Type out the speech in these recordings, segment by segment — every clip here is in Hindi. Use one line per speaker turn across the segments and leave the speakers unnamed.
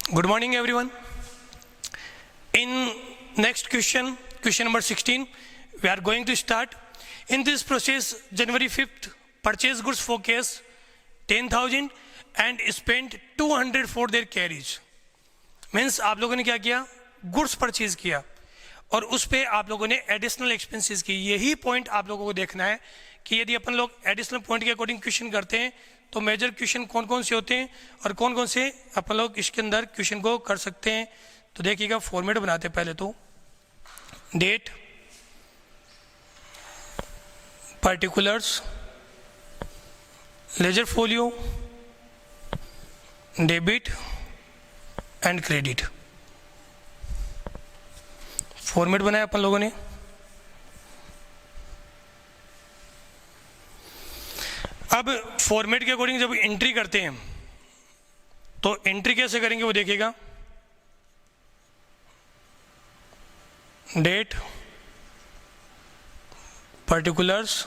Good morning, everyone. In next question number 16, we are going to start. In this process, January 5th, purchase goods for cash 10,000 and spent 200 for their carriage. Means आप लोगों ने क्या किया, गुड्स परचेज किया और उस पे आप लोगों ने एडिशनल एक्सपेंसेस की. यही पॉइंट आप लोगों को देखना है कि यदि अपन लोग एडिशनल पॉइंट के अकॉर्डिंग क्वेश्चन करते हैं तो मेजर क्वेश्चन कौन कौन से होते हैं और कौन कौन से अपन लोग इसके अंदर क्वेश्चन को कर सकते हैं. तो देखिएगा, फॉर्मेट बनाते हैं. पहले तो date, particulars, ledger folio, debit and credit. Format बनाया अपन लोगों ने. अब फॉर्मेट के अकॉर्डिंग जब एंट्री करते हैं तो एंट्री कैसे करेंगे वो देखिएगा. Date, particulars,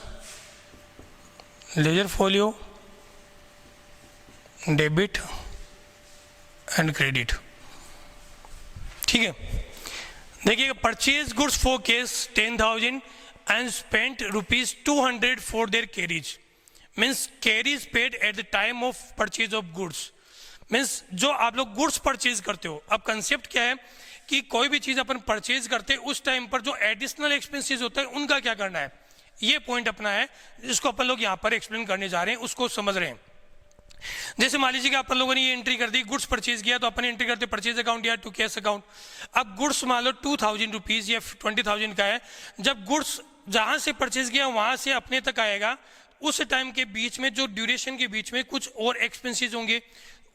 ledger folio, debit and credit. ठीक है, देखिएगा. Purchase goods for cash 10,000 and spent ₹200 for their carriage. Means carriage paid at the time of purchase of goods. Means जो आप लोग गुड्स परचेज करते हो, अब कंसेप्ट क्या है कि कोई भी चीज़ अपन परचेज करते हैं उस टाइम पर जो एडिशनल एक्सपेंसेस होता है उनका क्या करना है, ये पॉइंट अपना है जिसको अपन लोग यहाँ पर एक्सप्लेन करने जा रहे हैं, उसको समझ रहे हैं. जैसे मान लीजिए कि अपन लोगों ने ये एंट्री कर दी, गुड्स परचेज किया, तो अपन एंट्री करते परचेज अकाउंट या टू कैश अकाउंट. अब गुड्स मान लो 2,000 रुपीज़ या 20,000 का है. जब गुड्स जहाँ से परचेज किया वहाँ से अपने तक आएगा, उस टाइम के बीच में जो ड्यूरेशन के बीच में कुछ और एक्सपेंसेस होंगे,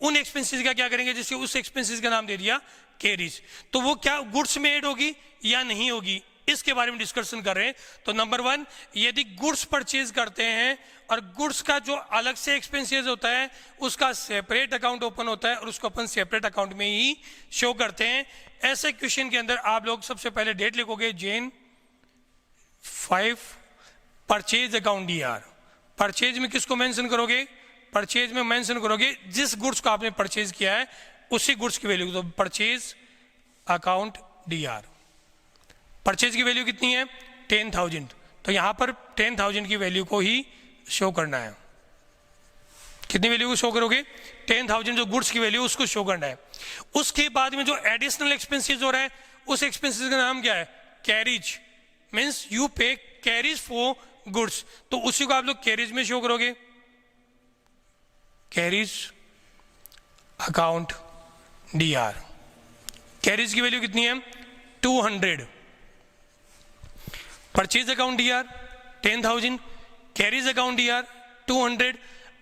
उन एक्सपेंसेस का क्या करेंगे, जैसे उस एक्सपेंसेस का नाम दे दिया कैरिज. तो वो क्या गुड्स में ऐड होगी या नहीं होगी, इसके बारे में डिस्कशन कर रहे हैं. तो नंबर 1, यदि गुड्स परचेज करते हैं और गुड्स का जो अलग से एक्सपेंसेस होता है उसका सेपरेट अकाउंट ओपन होता है और उसको अपन सेपरेट अकाउंट में ही शो करते हैं. ऐसे क्वेश्चन के अंदर आप लोग सबसे पहले डेट लिखोगे, Jan 5 purchase account DR. Purchase में किसको मेंशन करोगे, परचेज में मेंशन करोगे जिस गुड्स को आपने परचेज किया है उसी गुड्स की वैल्यू. तो परचेज अकाउंट DR. परचेज की वैल्यू कितनी है, 10,000. तो यहां पर 10,000 की वैल्यू को ही शो करना है. कितनी वैल्यू को शो करोगे, 10,000 जो गुड्स की वैल्यू उसको शो करना है. उसके बाद में जो एडिशनल एक्सपेंसेस हो रहा है उस एक्सपेंसेस का नाम क्या है, कैरिज. मीन्स यू पे कैरिज फॉर गुड्स. तो उसी को आप लोग कैरिज में शो करोगे. Carriage account DR. कैरिज की वैल्यू कितनी है, 200. Purchase account DR 10,000, carriage account DR 200.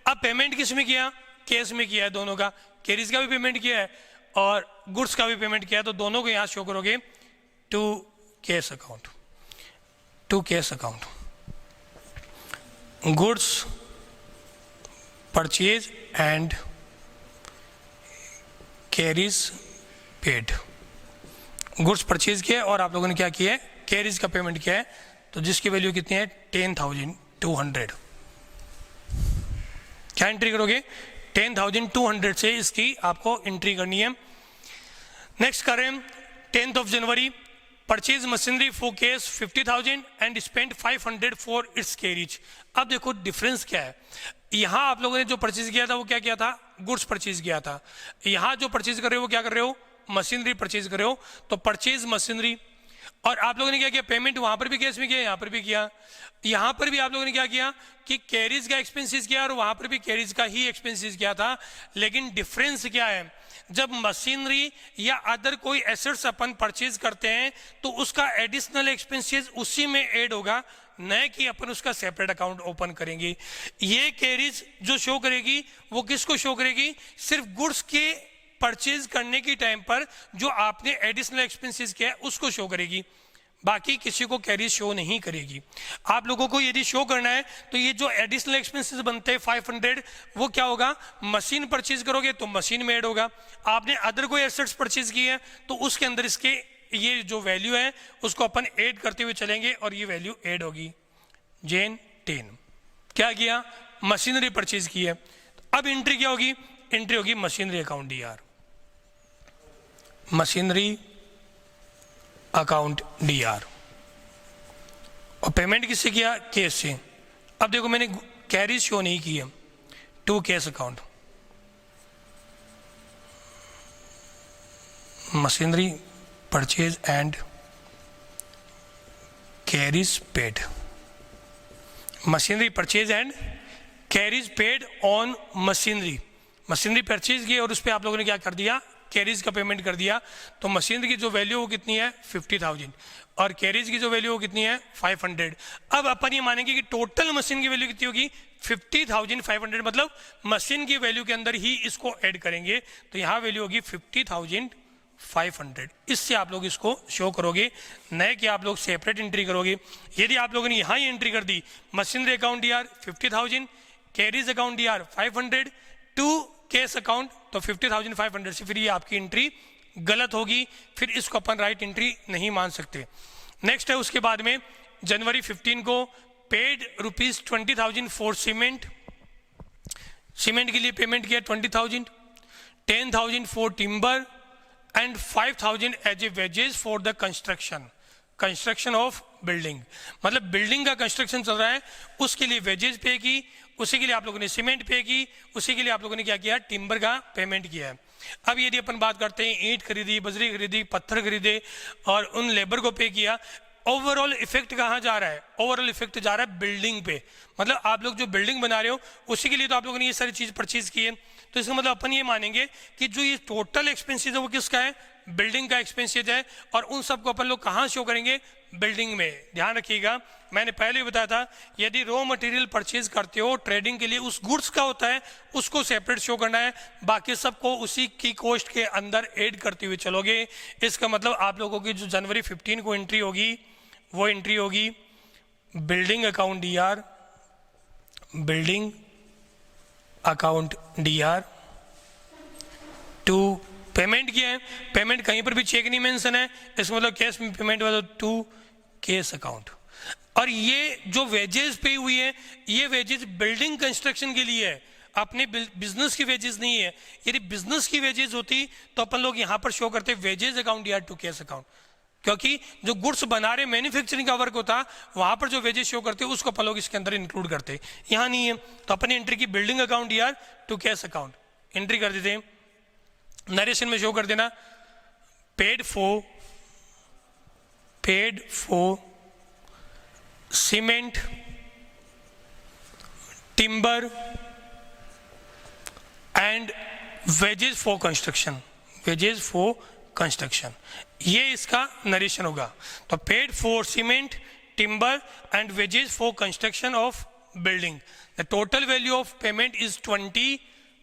अब पेमेंट किस में किया, कैश में किया है दोनों का. कैरिज का भी पेमेंट किया है और गुड्स का भी पेमेंट किया है, तो दोनों को यहां शो करोगे to cash account. To cash account. Goods purchase and carriage paid. Goods purchase किया और आप लोगों ने क्या किया है, कैरिज का पेमेंट किया है. तो जिसकी वैल्यू कितनी है, 10,200. क्या एंट्री करोगे, 10,200 से इसकी आपको एंट्री करनी है. नेक्स्ट करें 10th of January, purchase machinery for case 50,000 and spend 500 for its carriage. अब देखो डिफरेंस क्या है. यहाँ आप लोगों ने जो परचेज किया था वो क्या किया था, गुड्स परचेज किया था. यहाँ जो परचेज कर रहे हो वो क्या कर रहे हो, मशीनरी परचेज कर रहे हो. तो परचेज मशीनरी. और आप लोगों ने क्या किया, पेमेंट वहां पर भी कैश में किया, यहाँ पर भी किया. यहाँ पर भी आप लोगों ने क्या किया कि कैरिज का एक्सपेंसेस किया और वहां पर भी कैरिज का ही एक्सपेंसेस किया था. लेकिन डिफरेंस क्या है, जब मशीनरी या अदर कोई एसेट्स अपन परचेज करते हैं तो उसका एडिशनल एक्सपेंसेस उसी में ऐड होगा, न कि अपन उसका सेपरेट अकाउंट ओपन करेंगे. ये कैरिज जो शो करेगी वो किसको शो करेगी, सिर्फ गुड्स के परचेज करने की टाइम पर जो आपने एडिशनल एक्सपेंसेस किया है उसको शो करेगी, बाकी किसी को कैरिज शो नहीं करेगी. आप लोगों को यदि शो करना है तो ये जो एडिशनल एक्सपेंसेस बनते हैं 500, वो क्या होगा, मशीन परचेज करोगे तो मशीन में ऐड होगा. आपने अदर कोई एसेट्स परचेज किए हैं तो उसके अंदर इसके ये जो वैल्यू है उसको अपन ऐड करते हुए चलेंगे और ये वैल्यू ऐड होगी. Jan 10 क्या किया, मशीनरी परचेज की है. अब एंट्री क्या होगी, एंट्री होगी machinery account DR. Machinery account DR, और पेमेंट किससे किया? केस से। अब देखो मैंने कैरीज शो नहीं की है, to cash account, machinery purchase and carriage paid, machinery purchase and carriage paid on machinery, machinery purchase की और उस पर आप लोगों ने क्या कर दिया? कैरीज का पेमेंट कर दिया। तो मशीनरी की जो वैल्यू वो कितनी है? 50,000, और कैरीज की जो वैल्यू वो कितनी है? 500। अब अपन ये मानेंगे कि टोटल मशीन की वैल्यू कितनी होगी? 50,500, मतलब मशीन की वैल्यू के अंदर ही इसको ऐड करेंगे, तो यहाँ वैल्यू होगी 50,500। इससे आप लोग इसको शो करोगे, नए कि आप लोग सेपरेट एंट्री करोगे। यदि आप लोगों ने यहाँ ही एंट्री कर दी machinery account DR 50,000, carriage account DR 500, to cash account तो 50,500 से, फिर ये आपकी एंट्री गलत होगी, फिर इसको अपन राइट एंट्री नहीं मान सकते। नेक्स्ट है उसके बाद में जनवरी 15 को पेड ₹20,000 फॉर सीमेंट, सीमेंट के लिए पेमेंट किया 20,000, 10,000 for timber and 5,000 as a wages for the construction of building, मतलब बिल्डिंग का कंस्ट्रक्शन चल रहा है, उसके लिए वेजेस पे की, उसी के लिए आप लोगों ने सीमेंट पे की, उसी के लिए आप लोगों ने क्या किया? टिम्बर का पेमेंट किया है। अब यदि अपन बात करते हैं ईंट खरीदी, बजरी खरीदी, पत्थर खरीदे और उन लेबर को पे किया, ओवरऑल इफेक्ट कहाँ जा रहा है? ओवरऑल इफेक्ट जा रहा है बिल्डिंग पे, मतलब आप लोग जो बिल्डिंग बना रहे हो उसी के लिए तो आप लोगों ने ये सारी चीज परचेज की है। तो इसका मतलब अपन ये मानेंगे कि जो ये टोटल एक्सपेंसेस है वो किसका है? बिल्डिंग का एक्सपेंसेस है, और उन सबको अपन लोग कहाँ शो करेंगे? बिल्डिंग में। ध्यान रखिएगा, मैंने पहले ही बताया था, यदि रॉ मटेरियल परचेज करते हो ट्रेडिंग के लिए, उस गुड्स का होता है उसको सेपरेट शो करना है, बाकी सबको उसी की कॉस्ट के अंदर ऐड करते हुए चलोगे। इसका मतलब आप लोगों की जो जनवरी 15 को एंट्री होगी वो एंट्री होगी building account DR, building account DR, to payment किया है, पेमेंट कहीं पर भी चेक नहीं मेंशन है, इसका मतलब कैश में पेमेंट हुआ, टू केस अकाउंट। और ये जो वेजेस पे हुई है, ये वेजेस बिल्डिंग कंस्ट्रक्शन के लिए है, अपने बिजनेस की वेजेस नहीं है। यदि बिजनेस की वेजेस होती तो अपन लोग यहाँ पर शो करते wages account DR, to cash account, क्योंकि जो गुड्स बना रहे मैन्युफैक्चरिंग का वर्क होता वहां पर जो वेजेस शो करते उसको अपन लोग इसके अंदर इंक्लूड करते, यहाँ नहीं है। तो अपनी एंट्री की building account DR, to cash account entry कर देते हैं। नरेशन में शो कर देना paid for cement, timber and wages for construction, ये इसका नरेशन होगा। तो paid for cement, timber and wages for construction of building, the total value of payment is 20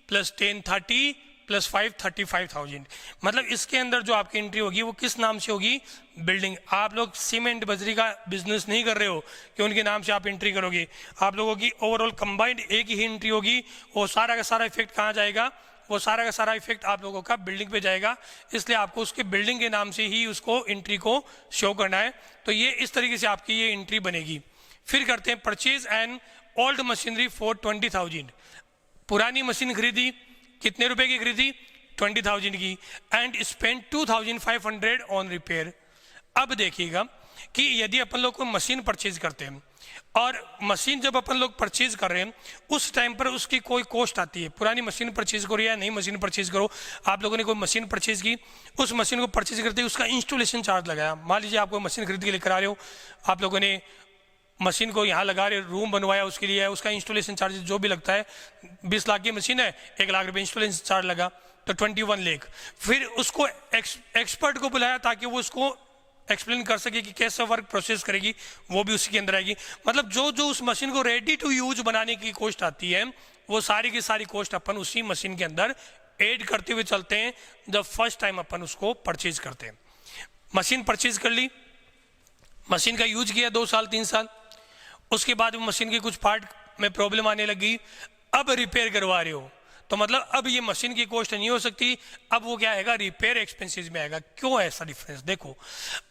+ 10 30 + 5 35,000। मतलब इसके अंदर जो आपकी एंट्री होगी वो किस नाम से होगी? बिल्डिंग। आप लोग सीमेंट बजरी का बिजनेस नहीं कर रहे हो कि उनके नाम से आप एंट्री करोगे, आप लोगों की ओवरऑल कंबाइंड एक ही एंट्री होगी। वो सारा का सारा इफेक्ट कहाँ जाएगा? वो सारा का सारा इफेक्ट आप लोगों का बिल्डिंग पे जाएगा, इसलिए आपको उसके बिल्डिंग के नाम से ही उसको एंट्री को शो करना है। तो ये इस तरीके से आपकी ये एंट्री बनेगी। फिर करते हैं purchase an old machinery for 20,000, पुरानी मशीन खरीदी, कितने रुपए की खरीदी? 20,000 की, एंड स्पेंड 2,500 ऑन रिपेयर। अब देखिएगा कि यदि अपन लोग कोई मशीन परचेज करते हैं और मशीन जब अपन लोग परचेज कर रहे हैं उस टाइम पर उसकी कोई कॉस्ट आती है, पुरानी मशीन परचेज करो या नई मशीन परचेज करो, आप लोगों ने कोई मशीन परचेज की, उस मशीन को परचेज करते उसका इंस्टॉलेशन चार्ज लगाया। मान लीजिए आप कोई मशीन खरीद के लेकर आ रहे हो, आप लोगों ने मशीन को यहाँ लगा रहे, रूम बनवाया, उसके लिए है, उसका इंस्टॉलेशन चार्ज जो भी लगता है, 20 लाख की मशीन है, 1 लाख रुपए इंस्टॉलेशन चार्ज लगा, तो 21 लाख। फिर उसको एक्सपर्ट को बुलाया ताकि वो उसको एक्सप्लेन कर सके कि कैसे वर्क प्रोसेस करेगी, वो भी उसी के अंदर आएगी। मतलब जो जो उस मशीन को रेडी टू यूज बनाने की कॉस्ट आती है वो सारी की सारी कॉस्ट अपन उसी मशीन के अंदर ऐड करते हुए चलते हैं जब फर्स्ट टाइम अपन उसको परचेज करते हैं। मशीन परचेज कर ली, मशीन का यूज किया 2 साल 3 साल, उसके बाद मशीन के कुछ पार्ट में प्रॉब्लम आने लगी, अब रिपेयर करवा रहे हो, तो मतलब अब ये मशीन की कॉस्ट नहीं हो सकती, अब वो क्या आएगा? रिपेयर एक्सपेंसेस में आएगा। क्यों ऐसा डिफरेंस? देखो,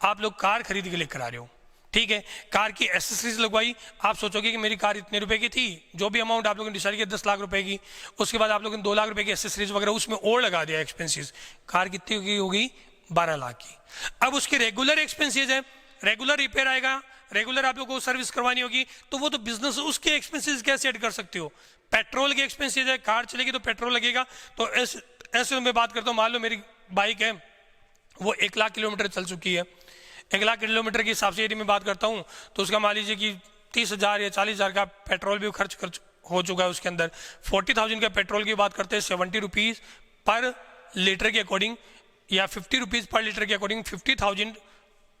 आप लोग कार खरीद के लेकर आ रहे हो, ठीक है, कार की एसेसरीज लगवाई, आप सोचोगे कि मेरी कार इतने रुपए की थी, जो भी अमाउंट आप लोगों ने डिसाइड किया 10 लाख रुपए की, उसके बाद आप लोगों ने 2 लाख रुपए की एसेसरीज वगैरह उसमें और लगा दिया एक्सपेंसेस, कार कितनी की होगी? 12 लाख की। अब उसके रेगुलर एक्सपेंसेस है, रेगुलर रिपेयर आएगा, रेगुलर आप लोगों को सर्विस करवानी होगी, तो वो तो बिजनेस, उसके एक्सपेंसेस कैसे ऐड कर सकते हो? पेट्रोल के एक्सपेंसेस है, कार चलेगी तो पेट्रोल लगेगा। तो ऐसे मैं बात करता हूँ, मान लो मेरी बाइक है वो 1 लाख किलोमीटर चल चुकी है, 1 लाख किलोमीटर के हिसाब से यदि मैं बात करता हूँ तो उसका मान लीजिए कि 30,000 या 40,000 का पेट्रोल भी खर्च हो चुका है उसके अंदर। 40,000 का पेट्रोल की बात करते हैं, 70 रुपीज़ पर लीटर के अकॉर्डिंग या 50 रुपीज़ पर लीटर के अकॉर्डिंग 50,000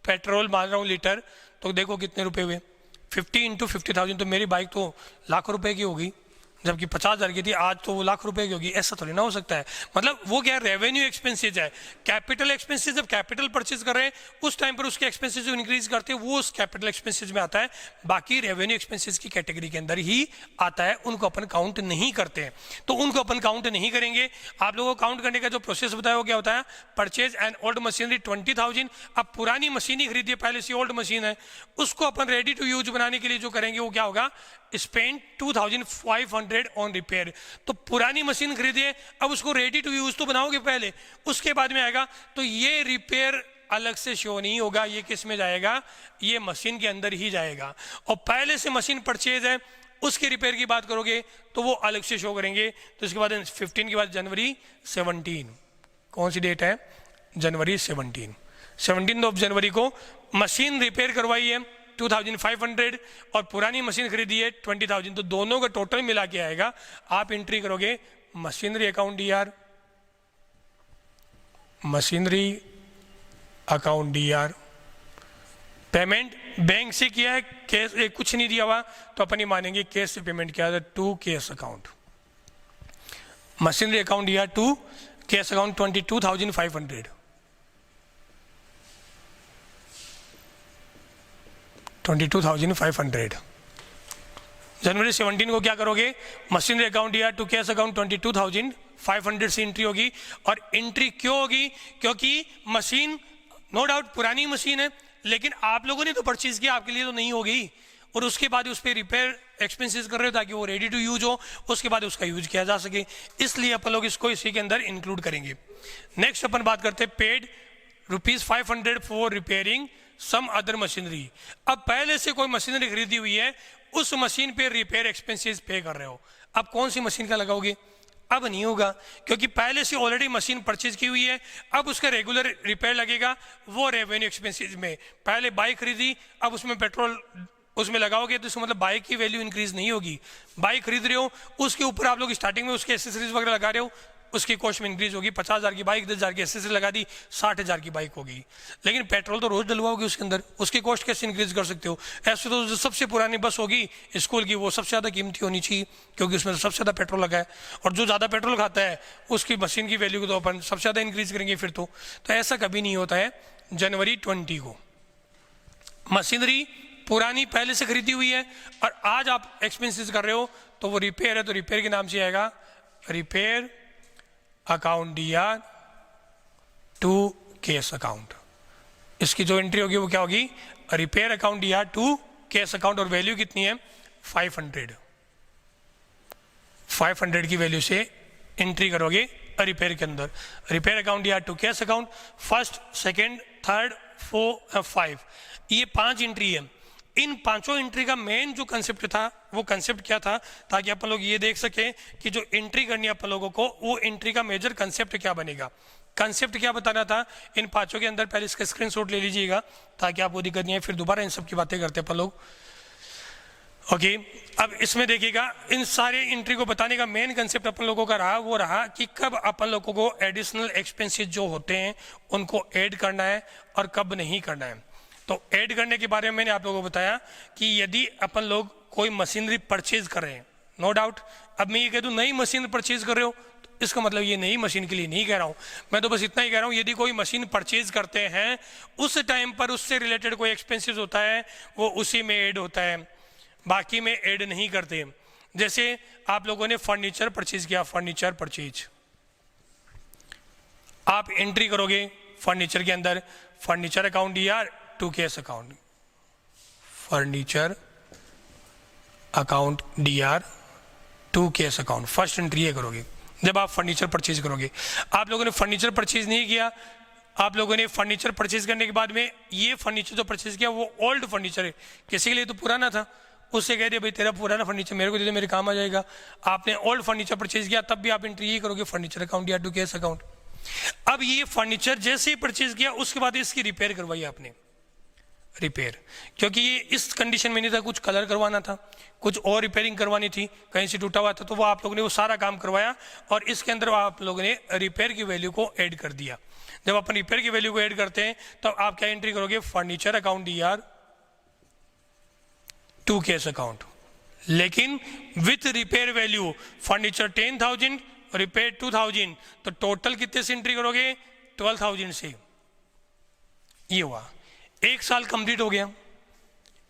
पेट्रोल मान रहा हूँ लीटर, तो देखो कितने रुपए हुए, 50 इंटू 50,000, तो मेरी बाइक तो लाखों रुपए की होगी, जबकि 50,000 की थी, आज तो वो लाख रुपए की होगी। ऐसा थोड़ी ना हो सकता है। मतलब वो क्या, रेवेन्यू एक्सपेंसेज है। कैपिटल एक्सपेंसेज, जब कैपिटल परचेज कर रहे हैं उस टाइम पर उसके एक्सपेंसेज जो इंक्रीज करते हैं वो उस कैपिटल एक्सपेंसेज में आता है, बाकी रेवेन्यू एक्सपेंसेज की कैटेगरी के अंदर ही आता है, उनको अपन काउंट नहीं करते हैं। तो उनको अपन काउंट नहीं करेंगे। आप लोगों को काउंट करने का जो प्रोसेस बताया वो क्या होता है? Purchase and old machinery 20,000। अब पुरानी मशीन ही खरीदी है, पहले से ओल्ड मशीन है, उसको अपन रेडी टू यूज बनाने के लिए जो करेंगे वो क्या होगा? Spend 2,500 on repair. तो पुरानी मशीन खरीदिए, अब उसको रेडी टू यूज तो बनाओगे पहले, उसके बाद में आएगा। तो ये रिपेयर अलग से शो नहीं होगा, ये किस में जाएगा? ये मशीन के अंदर ही जाएगा। और पहले से मशीन परचेज है उसके रिपेयर की बात करोगे तो वो अलग से शो करेंगे। तो इसके बाद 15 के बाद जनवरी 17, कौन सी डेट है? जनवरी 17 ऑफ जनवरी को मशीन रिपेयर करवाई है 2,500 और पुरानी मशीन खरीदी है 20,000। तो दोनों का टोटल मिला के आएगा। आप एंट्री करोगे machinery account D R, machinery account D R. Payment bank से किया है, कैश कुछ नहीं दिया हुआ, तो अपन ही मानेंगे कैश से पेमेंट किया है, to cash account. Machinery account DR to cash account 22,500। 22,500। जनवरी 17 को क्या करोगे? मशीनरी अकाउंट या टू कैश अकाउंट 22,500 से एंट्री होगी। और एंट्री क्यों होगी? क्योंकि मशीन नो डाउट पुरानी मशीन है, लेकिन आप लोगों ने तो परचेज किया, आपके लिए तो नहीं होगी। और उसके बाद उस पर रिपेयर एक्सपेंसेस कर रहे हो ताकि वो रेडी टू यूज हो, उसके बाद उसका यूज किया जा सके, इसलिए अपन लोग इसको इसी के अंदर इंक्लूड करेंगे। नेक्स्ट अपन बात करते हैं paid ₹500 for repairing some other machinery. अब पहले से कोई मशीनरी खरीदी हुई है, उस मशीन पे रिपेयर एक्सपेंसेस पे कर रहे हो, अब कौन सी मशीन का लगाओगे? अब नहीं होगा, क्योंकि पहले से ऑलरेडी मशीन परचेज की हुई है, अब उसका रेगुलर रिपेयर लगेगा, वो रेवेन्यू एक्सपेंसेस में। पहले बाइक खरीदी, अब उसमें पेट्रोल उसमें लगाओगे तो इसका मतलब बाइक की वैल्यू इंक्रीज नहीं होगी। बाइक खरीद रहे हो, उसके ऊपर आप लोग स्टार्टिंग में उसके एसेसरीज वगैरह लगा रहे हो, उसकी कॉस्ट में इंक्रीज होगी। 50,000 की बाइक 10,000 की एसेसरी लगा दी, 60,000 की बाइक होगी। लेकिन पेट्रोल तो रोज डलवाओगे उसके अंदर, उसकी कॉस्ट कैसे इंक्रीज कर सकते हो? ऐसे तो जो सबसे पुरानी बस होगी स्कूल की, वो सबसे ज़्यादा कीमती होनी चाहिए, क्योंकि उसमें सबसे ज़्यादा पेट्रोल लगा है, और जो ज़्यादा पेट्रोल खाता है उसकी मशीन की वैल्यू को तो अपन सबसे ज़्यादा इंक्रीज करेंगे फिर तो ऐसा कभी नहीं होता है। जनवरी 20 को मशीनरी पुरानी पहले से खरीदी हुई है और आज आप एक्सपेंसेस कर रहे हो, तो वो रिपेयर है, तो रिपेयर के नाम से आएगा repair account DR to cash account. इसकी जो एंट्री होगी वो क्या होगी? Repair account DR to cash account. और वैल्यू कितनी है? 500 की वैल्यू से एंट्री करोगे रिपेयर के अंदर। Repair account DR to cash account, first, second, third, 4, 5, ये 5 एंट्री है। इन पांचों एंट्री का मेन जो कंसेप्ट था वो कंसेप्ट क्या था, ताकि अपन लोग ये देख सके कि जो एंट्री करनी है अपन लोगों को, वो एंट्री का मेजर कंसेप्ट क्या बनेगा। कंसेप्ट क्या बताना था इन पांचों के अंदर? पहले इसका स्क्रीनशॉट ले लीजिएगा ताकि आपको दिक्कत नहीं है, फिर दोबारा इन सब की बातें करते अपन लोग। ओके, अब इसमें देखिएगा, इन सारे एंट्री को बताने का मेन कंसेप्ट अपन लोगों का रहा वो रहा कि कब अपन लोगों को एडिशनल एक्सपेंसेस जो होते हैं उनको ऐड करना है और कब नहीं करना है। तो ऐड करने के बारे में मैंने आप लोगों को बताया कि यदि अपन लोग कोई मशीनरी परचेज कर रहे हैं, नो डाउट, अब मैं ये कह दूं नई मशीन परचेज कर रहे हो, तो इसका मतलब ये नई मशीन के लिए नहीं कह रहा हूं मैं, तो बस इतना ही कह रहा हूं यदि कोई मशीन परचेज करते हैं उस टाइम पर उससे रिलेटेड कोई एक्सपेंसेस होता है वो उसी में ऐड होता है, बाकी में ऐड नहीं करते। जैसे आप लोगों ने फर्नीचर परचेज किया, फर्नीचर परचेज आप एंट्री करोगे फर्नीचर के अंदर, furniture account DR to cash account, furniture account DR to cash account, first entry ये करोगे जब आप फर्नीचर परचेज करोगे। आप लोगों ने फर्नीचर परचेज नहीं किया, आप लोगों ने फर्नीचर परचेज करने के बाद में ये फर्नीचर जो परचेज किया वो ओल्ड फर्नीचर है, किसी के लिए तो पुराना था, उससे कह दिया भाई तेरा पुराना फर्नीचर मेरे को दे दे, मेरे काम आ जाएगा। आपने ओल्ड फर्नीचर परचेज किया, तब भी आप एंट्री ये करोगे फर्नीचर अकाउंट या टू केस अकाउंट। अब ये फर्नीचर जैसे ही परचेज किया उसके बाद इसकी रिपेयर करवाई आपने, रिपेयर, क्योंकि ये इस कंडीशन में नहीं था, कुछ कलर करवाना था, कुछ और रिपेयरिंग करवानी थी, कहीं से टूटा हुआ था, तो वो आप लोगों ने वो सारा काम करवाया और इसके अंदर आप लोगों ने रिपेयर की वैल्यू को ऐड कर दिया। जब अपन रिपेयर की वैल्यू को ऐड करते हैं तो आप क्या एंट्री करोगे, furniture account DR to cash account, लेकिन with repair value furniture 10,000 repair 2,000, तो टोटल कितने से एंट्री करोगे, 12,000 से। ये हुआ, एक साल कंप्लीट हो गया।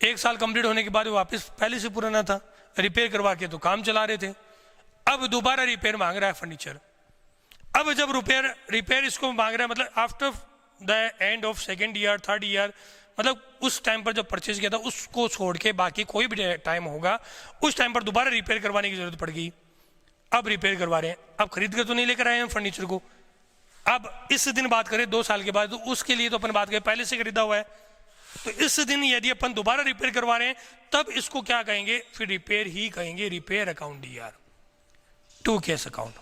एक साल कंप्लीट होने के बाद वापस पहले से पुराना था, रिपेयर करवा के तो काम चला रहे थे, अब दोबारा रिपेयर मांग रहा है फर्नीचर। अब जब रिपेयर इसको मांग रहा है, मतलब after the end of second year third year, मतलब उस टाइम पर जब परचेज किया था उसको छोड़ के बाकी कोई भी टाइम होगा उस टाइम पर दोबारा रिपेयर करवाने की जरूरत पड़ गई। अब रिपेयर करवा रहे हैं, अब खरीद कर तो नहीं लेकर आए हैं फर्नीचर को। अब इस दिन बात करें 2 साल के बाद, तो उसके लिए तो अपन बात करें पहले से खरीदा हुआ है, तो इस दिन यदि अपन दोबारा रिपेयर करवा रहे हैं तब इसको क्या कहेंगे, फिर रिपेयर ही कहेंगे, repair account DR to cash account.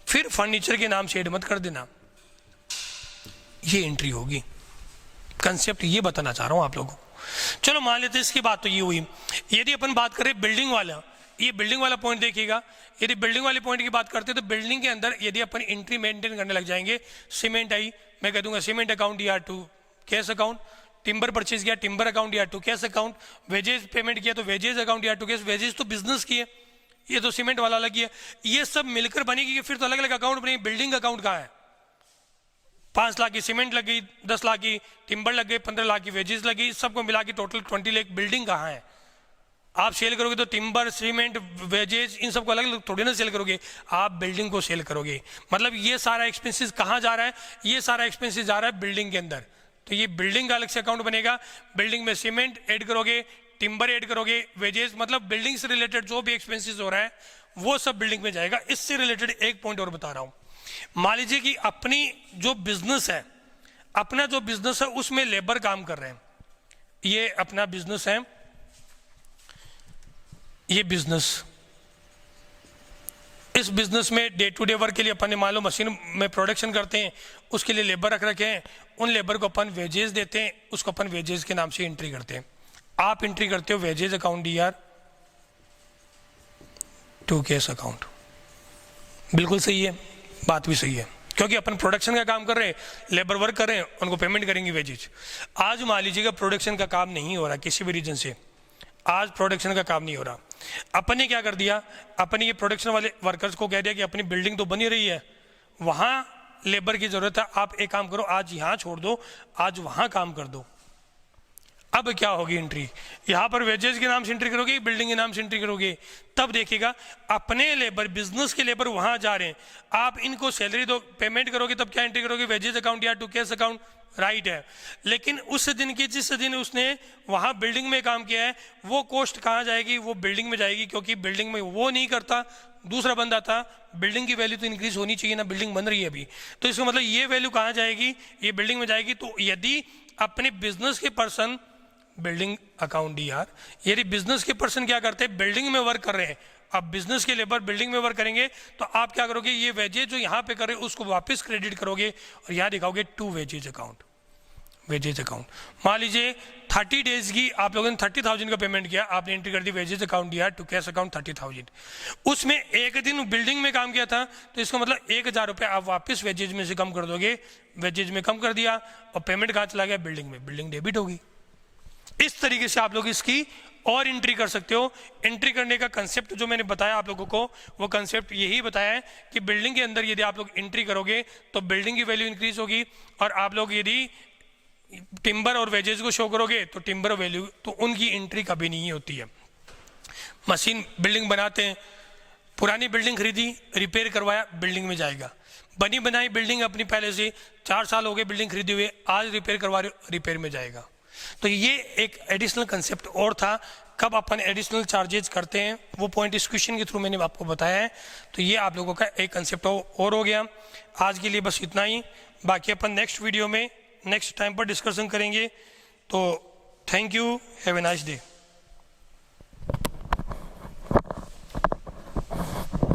फिर फर्नीचर के नाम से ऐड मत कर देना, ये एंट्री होगी। कंसेप्ट ये बताना चाह रहा हूं आप लोगों को। चलो मान लेते हैं इसकी बात तो ये हुई। यदि अपन बात करें बिल्डिंग वाला, ये बिल्डिंग वाला पॉइंट देखिएगा, यदि बिल्डिंग वाले पॉइंट की बात करते हैं तो बिल्डिंग के अंदर यदि अपन एंट्री मेंटेन करने लग जाएंगे, सीमेंट आई, मैं कह दूंगा cement account DR to cash account, timber purchase किया timber account DR to cash account, wages payment किया तो wages account DR to cash, wages तो बिजनेस की है, ये तो सीमेंट वाला अलग ही है, ये सब मिलकर बनेगी, फिर तो अलग अलग अकाउंट बनेगी। बिल्डिंग अकाउंट कहाँ है, 5 लाख की सीमेंट लग गई, 10 लाख की टिम्बर लग गई, 15 लाख की वेजेस लगी, सबको मिला के टोटल 20 लाख। बिल्डिंग कहाँ है, आप सेल करोगे तो टिम्बर सीमेंट वेजेस इन सबको अलग अलग थोड़ी ना सेल करोगे, आप बिल्डिंग को सेल करोगे। मतलब ये सारा एक्सपेंसेस कहाँ जा रहा है, ये सारा एक्सपेंसेस जा रहा है बिल्डिंग के अंदर, तो ये बिल्डिंग का अलग से अकाउंट बनेगा। बिल्डिंग में सीमेंट ऐड करोगे, टिम्बर ऐड करोगे, वेजेस, मतलब बिल्डिंग से रिलेटेड जो भी एक्सपेंसेस हो रहा है वो सब बिल्डिंग में जाएगा। इससे रिलेटेड एक पॉइंट और बता रहा हूं, मान लीजिए कि अपनी जो बिजनेस है, अपना जो बिजनेस है उसमें लेबर काम कर रहे हैं, ये अपना बिजनेस है, ये बिजनेस, इस बिजनेस में डे टू डे वर्क के लिए अपन ने मान लो मशीन में प्रोडक्शन करते हैं, उसके लिए लेबर रख रखे हैं, उन लेबर को अपन वेजेस देते हैं, उसको अपन वेजेस के नाम से एंट्री करते हैं। आप एंट्री करते हो wages account DR to cash account, बिल्कुल सही है, बात भी सही है, क्योंकि अपन प्रोडक्शन का काम कर रहे हैं, लेबर वर्क कर रहे हैं, उनको पेमेंट करेंगे वेजेज। आज मान लीजिएगा प्रोडक्शन का काम नहीं हो रहा किसी भी रीजन से, आज प्रोडक्शन का काम नहीं हो रहा, अपन ने क्या कर दिया, अपन ये प्रोडक्शन वाले वर्कर्स को कह दिया कि अपनी बिल्डिंग तो बनी रही है, वहां लेबर की जरूरत है, आप एक काम करो, आज यहां छोड़ दो, आज वहां काम कर दो। अब क्या होगी एंट्री, यहां पर वेजेस के नाम से एंट्री करोगे, बिल्डिंग के नाम से एंट्री करोगे, तब देखिएगा अपने लेबर, बिजनेस के लेबर वहां जा रहे हैं, आप इनको सैलरी दो, पेमेंट करोगे, तब क्या एंट्री करोगे, वेजेस अकाउंट या टू केस अकाउंट, राइट है। लेकिन उस दिन की, जिस दिन उसने वहां बिल्डिंग में काम किया है, वो कॉस्ट कहां जाएगी, वो बिल्डिंग में जाएगी, क्योंकि बिल्डिंग में वो नहीं करता, दूसरा बंदा था, बिल्डिंग की वैल्यू तो इंक्रीज होनी चाहिए ना, बिल्डिंग बन रही है अभी, तो इसका मतलब ये वैल्यू कहां जाएगी, ये बिल्डिंग में जाएगी। तो यदि अपने बिजनेस के पर्सन, बिल्डिंग अकाउंट डीआर, यदि बिजनेस के पर्सन क्या करते हैं, बिल्डिंग में वर्क कर रहे हैं, अब बिजनेस के लेबर बिल्डिंग में वर्क करेंगे, तो आप क्या करोगे, ये वेजेज जो यहाँ पे कर रहे हैं उसको वापस क्रेडिट करोगे और यहाँ दिखाओगे to wages account, wages account. मान लीजिए 30 डेज की आप लोगों ने 30,000 का पेमेंट किया, आपने एंट्री कर दी वेजेज अकाउंट दिया टू कैश अकाउंट 30,000, उसमें एक दिन बिल्डिंग में काम किया था, तो इसका मतलब 1,000 रुपये आप वापस वेजेज में से कम कर दोगे, वेजेज में कम कर दिया और पेमेंट कहाँ चला गया, बिल्डिंग में, बिल्डिंग डेबिट होगी। इस तरीके से आप लोग इसकी और एंट्री कर सकते हो। एंट्री करने का कंसेप्ट जो मैंने बताया आप लोगों को, वो कंसेप्ट यही बताया है कि बिल्डिंग के अंदर यदि आप लोग एंट्री करोगे तो बिल्डिंग की वैल्यू इंक्रीज होगी, और आप लोग यदि टिम्बर और वेजेज को शो करोगे तो टिम्बर वैल्यू, तो उनकी एंट्री कभी नहीं होती है। मशीन बिल्डिंग बनाते हैं, पुरानी बिल्डिंग खरीदी, रिपेयर करवाया, बिल्डिंग में जाएगा। बनी बनाई बिल्डिंग अपनी पहले से 4 साल हो गए बिल्डिंग खरीदी हुए, आज रिपेयर करवा रहे हो, रिपेयर में जाएगा। तो ये एक एडिशनल कंसेप्ट और था, कब अपन एडिशनल चार्जेस करते हैं वो पॉइंट इस क्वेश्चन के थ्रू मैंने आपको बताया है। तो ये आप लोगों का एक कंसेप्ट और हो गया। आज के लिए बस इतना ही, बाकी अपन नेक्स्ट वीडियो में नेक्स्ट टाइम पर डिस्कशन करेंगे। तो thank you, have a nice day.